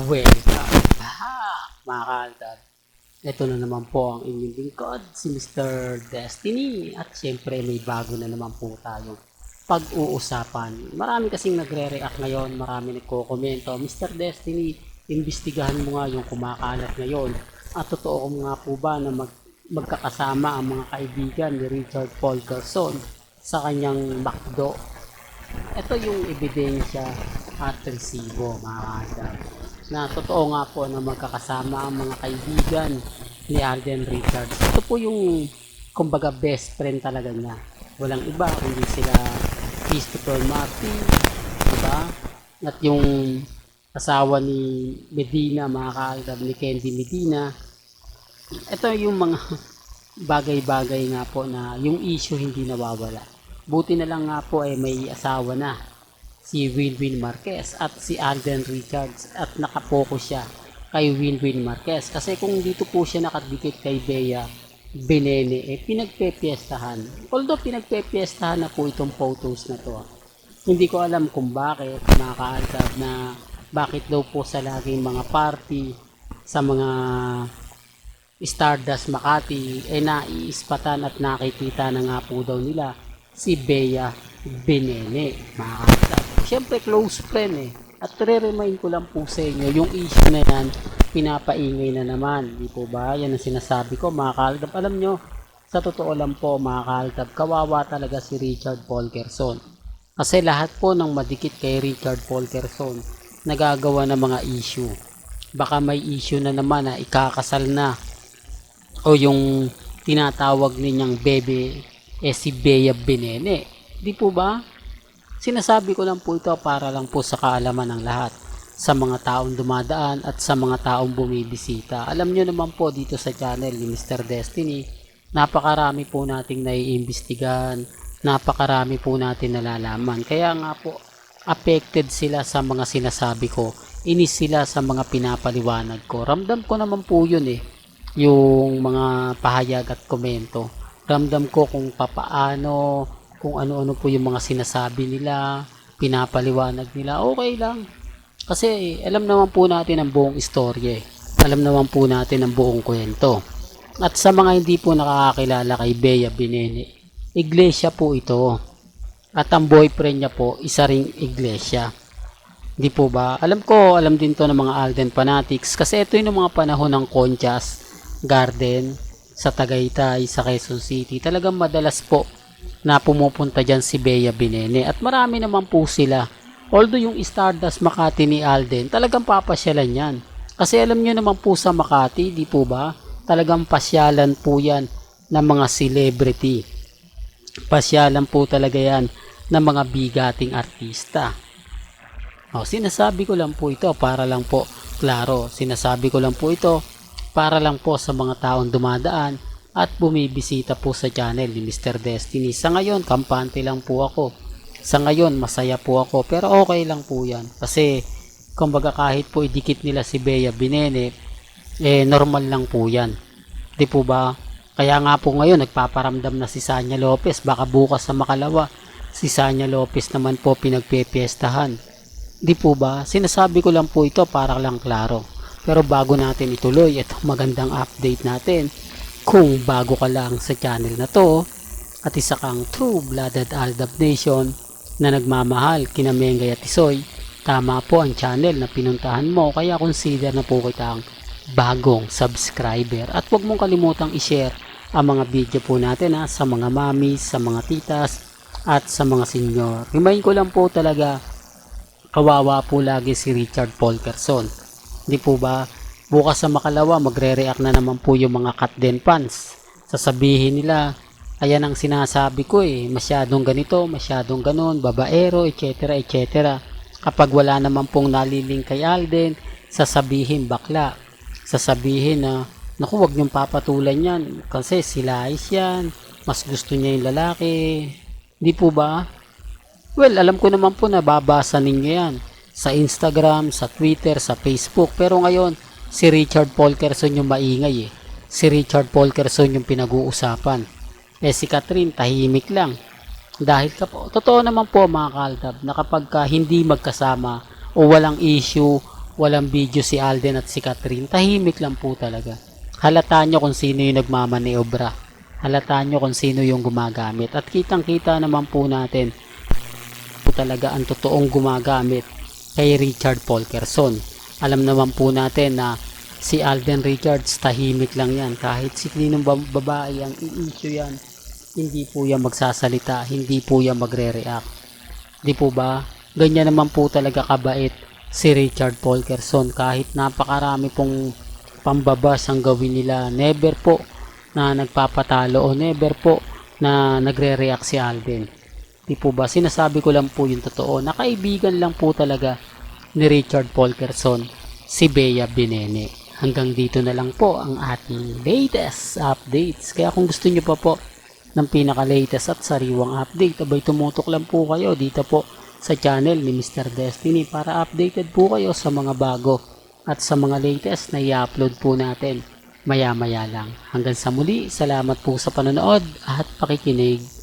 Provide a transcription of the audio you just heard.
Welcome back mga kaaldab. Ito na naman po ang inyong lingkod, si Mr. Destiny. At syempre may bago na naman po tayong pag-uusapan. Marami kasing nagre-react ngayon, marami nagko-komento. Mr. Destiny, imbestigahan mo nga yung kumakalat ngayon. At totoo nga po ba na magkakasama ang mga kaibigan ni Richard Paul Gerson sa kanyang McDo? Ito yung ebidensya at resibo mga kaaldab, na totoo nga po na magkakasama ang mga kaibigan ni Alden Richards. Ito po yung kumbaga best friend talaga niya. Walang iba kundi sila Christopher Martin, diba? At yung asawa ni Medina, mga kaaldab, ni Candy Medina. Ito yung mga bagay-bagay nga po na yung issue hindi nawawala. Buti na lang nga po ay may asawa na si Winwin Marquez at si Alden Richards at nakapokus siya kay Winwin Marquez, kasi kung dito po siya nakadikit kay Bea Benene, pinagpepiestahan, although pinagpepiestahan na po itong photos na to. Hindi ko alam kung bakit mga kaaldab, na bakit daw po sa laging mga party sa mga Stardust Makati naiispatan at nakikita na nga po daw nila si Bea Benene, mga kaaldab. Siyempre close friend At re-remind ko lang po sa inyo, yung issue na yan, pinapaingay na naman. Di po ba? Yan ang sinasabi ko mga kaaldab. Alam nyo, sa totoo lang po mga kaaldab, kawawa talaga si Richard Paul Gerson. Kasi lahat po ng madikit kay Richard Paul Gerson, nagagawa ng mga issue. Baka may issue na naman na ikakasal na. O yung tinatawag ninyang bebe, si Bea Benene. Di po ba? Sinasabi ko lang po ito para lang po sa kaalaman ng lahat, sa mga taong dumadaan at sa mga taong bumibisita. Alam nyo naman po dito sa channel ni Mr. Destiny, napakarami po nating naiimbestigahan, napakarami po natin nalalaman. Kaya nga po, affected sila sa mga sinasabi ko, inis sila sa mga pinapaliwanag ko. Ramdam ko naman po yun yung mga pahayag at komento. Ramdam ko kung papaano, kung ano-ano po yung mga sinasabi nila, pinapaliwanag nila, okay lang. Kasi alam naman po natin ang buong istorya. Alam naman po natin ang buong kwento. At sa mga hindi po nakakakilala kay Bea Benene, iglesia po ito. At ang boyfriend niya po, isa ring iglesia. Di po ba? Alam ko, alam din to ng mga Alden fanatics. Kasi ito yung mga panahon ng Conchas Garden sa Tagaytay, sa Quezon City. Talagang madalas po na pumupunta dyan si Bea Benene. At marami naman po sila. Although yung Stardust Makati ni Alden, talagang papasyalan yan. Kasi alam nyo naman po sa Makati, di po ba? Talagang pasyalan po yan ng mga celebrity. Pasyalan po talaga yan ng mga bigating artista. Sinasabi ko lang po ito para lang po klaro. Sinasabi ko lang po ito para lang po sa mga taong dumadaan at bumibisita po sa channel ni Mr. Destiny. Sa ngayon, kampante lang po ako. Sa ngayon, masaya po ako. Pero okay lang po yan. Kasi, kumbaga kahit po idikit nila si Bea Benene, normal lang po yan. Di po ba? Kaya nga po ngayon, nagpaparamdam na si Sanya Lopez. Baka bukas sa Makalawa, si Sanya Lopez naman po pinagpepiestahan. Di po ba? Sinasabi ko lang po ito para lang klaro. Pero bago natin ituloy, itong magandang update natin. Kung bago ka lang sa channel na to at isa kang true-blooded Aldab Nation na nagmamahal kina Mengay at Tisoy, tama po ang channel na pinuntahan mo, kaya consider na po kitang bagong subscriber. At huwag mong kalimutang i-share ang mga video po natin sa mga mamis, sa mga titas at sa mga senior. Remind ko lang po talaga, kawawa po lagi si Richard Paul Gerson. Di po ba? Bukas sa Makalawa, magre-react na naman po yung mga Katden fans. Sasabihin nila, ayan ang sinasabi ko masyadong ganito, masyadong ganon, babaero, etc. etc. Kapag wala naman pong naliling kay Alden, sasabihin bakla. Sasabihin na, naku, wag niyong papatulan yan, kasi sila is yan, mas gusto niya yung lalaki. Di po ba? Well, alam ko naman po na babasa ninyo yan sa Instagram, sa Twitter, sa Facebook. Pero ngayon, si Richard Paul Gerson yung maingay Si Richard Paul Gerson yung pinag-uusapan. Si Catherine, tahimik lang. Dahil totoo naman po mga kaaldab, na kapag hindi magkasama o walang issue walang video si Alden at si Catherine. Tahimik lang po talaga. Halata nyo kung sino yung nagmamaneobra. Halata nyo kung sino yung gumagamit. At kitang-kita naman po natin po talaga ang totoong gumagamit kay Richard Polkerson. Alam naman po natin na si Alden Richards tahimik lang yan. Kahit si sinong babae ang i-issue yan, hindi po yan magsasalita, hindi po yan magre-react. Di po ba? Ganyan naman po talaga kabait si Richard Polkerson. Kahit napakarami pong pambabas ang gawin nila, never po na nagpapatalo o never po na nagre-react si Alden. Di po ba? Sinasabi ko lang po yung totoo. Nakaibigan lang po talaga ni Richard Polkerson si Bea Binene. Hanggang dito na lang po ang ating latest updates. Kaya kung gusto nyo pa po ng pinaka-latest at sariwang update, abay tumutok lang po kayo dito po sa channel ni Mr. Destiny para updated po kayo sa mga bago at sa mga latest na i-upload po natin maya-maya lang. Hanggang sa muli, salamat po sa panonood at pakikinig.